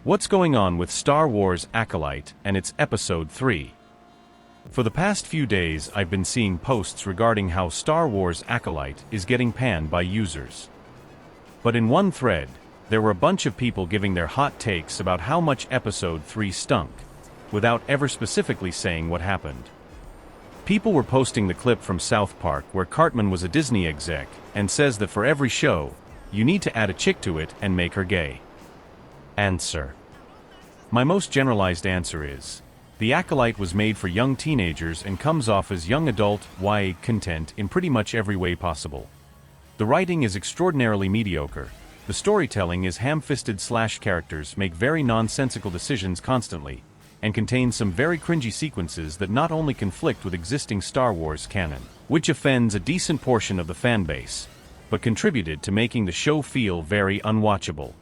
What's going on with Star Wars Acolyte and its Episode 3? For the past few days I've been seeing posts regarding how Star Wars Acolyte is getting panned by users. But in one thread, there were a bunch of people giving their hot takes about how much Episode 3 stunk, without ever specifically saying what happened. People were posting the clip from South Park where Cartman was a Disney exec and says that for every show, you need to add a chick to it and make her gay. Answer. My most generalized answer is, The Acolyte was made for young teenagers and comes off as young adult YA content in pretty much every way possible. The writing is extraordinarily mediocre, the storytelling is ham-fisted / characters make very nonsensical decisions constantly, and contains some very cringy sequences that not only conflict with existing Star Wars canon, which offends a decent portion of the fanbase, but contributed to making the show feel very unwatchable.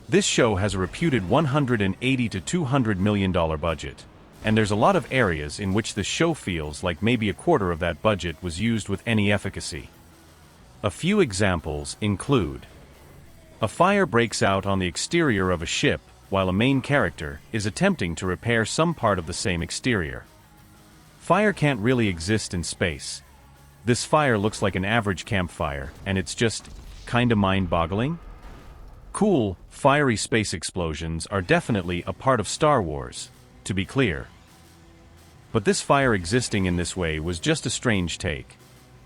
This show has a reputed $180 to $200 million budget, and there's a lot of areas in which the show feels like maybe a quarter of that budget was used with any efficacy. A few examples include: a fire breaks out on the exterior of a ship while a main character is attempting to repair some part of the same exterior. Fire can't really exist in space. This fire looks like an average campfire, and it's just kinda mind-boggling. Cool, fiery space explosions are definitely a part of Star Wars, to be clear. But this fire existing in this way was just a strange take,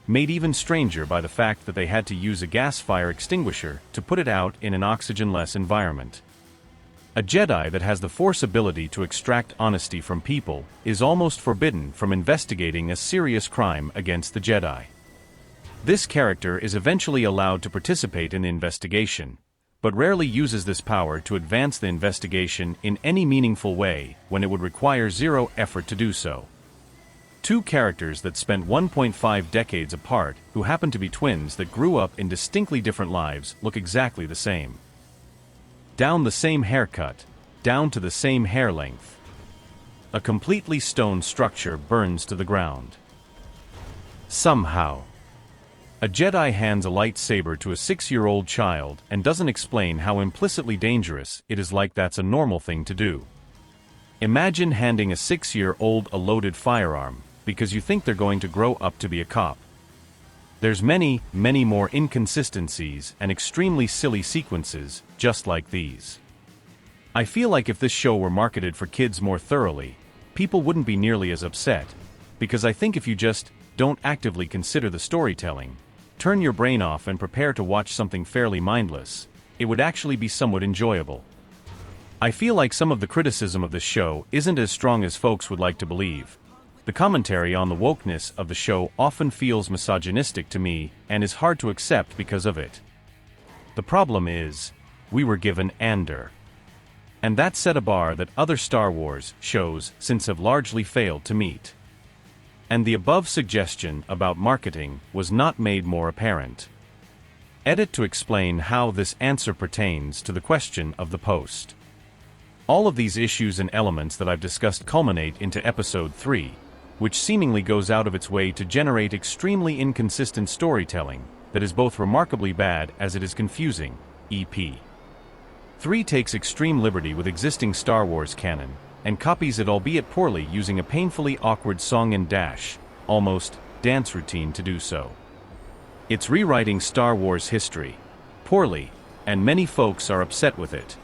made even stranger by the fact that they had to use a gas fire extinguisher to put it out in an oxygen-less environment. A Jedi that has the Force ability to extract honesty from people is almost forbidden from investigating a serious crime against the Jedi. This character is eventually allowed to participate in the investigation, but rarely uses this power to advance the investigation in any meaningful way when it would require zero effort to do so. Two characters that spent 1.5 decades apart, who happen to be twins that grew up in distinctly different lives, look exactly the same. Down the same haircut, down to the same hair length. A completely stone structure burns to the ground. Somehow. A Jedi hands a lightsaber to a 6-year-old child and doesn't explain how implicitly dangerous it is, like that's a normal thing to do. Imagine handing a 6-year-old a loaded firearm, because you think they're going to grow up to be a cop. There's many more inconsistencies and extremely silly sequences just like these. I feel like if this show were marketed for kids more thoroughly, people wouldn't be nearly as upset, because I think if you just don't actively consider the storytelling, turn your brain off and prepare to watch something fairly mindless, it would actually be somewhat enjoyable. I feel like some of the criticism of this show isn't as strong as folks would like to believe. The commentary on the wokeness of the show often feels misogynistic to me and is hard to accept because of it. The problem is, we were given Andor. And that set a bar that other Star Wars shows since have largely failed to meet. And the above suggestion about marketing was not made more apparent. Edit to explain how this answer pertains to the question of the post. All of these issues and elements that I've discussed culminate into Episode 3, which seemingly goes out of its way to generate extremely inconsistent storytelling that is both remarkably bad as it is confusing. EP 3 takes extreme liberty with existing Star Wars canon, and copies it, albeit poorly, using a painfully awkward song and dash, almost, dance routine to do so. It's rewriting Star Wars history, poorly, and many folks are upset with it.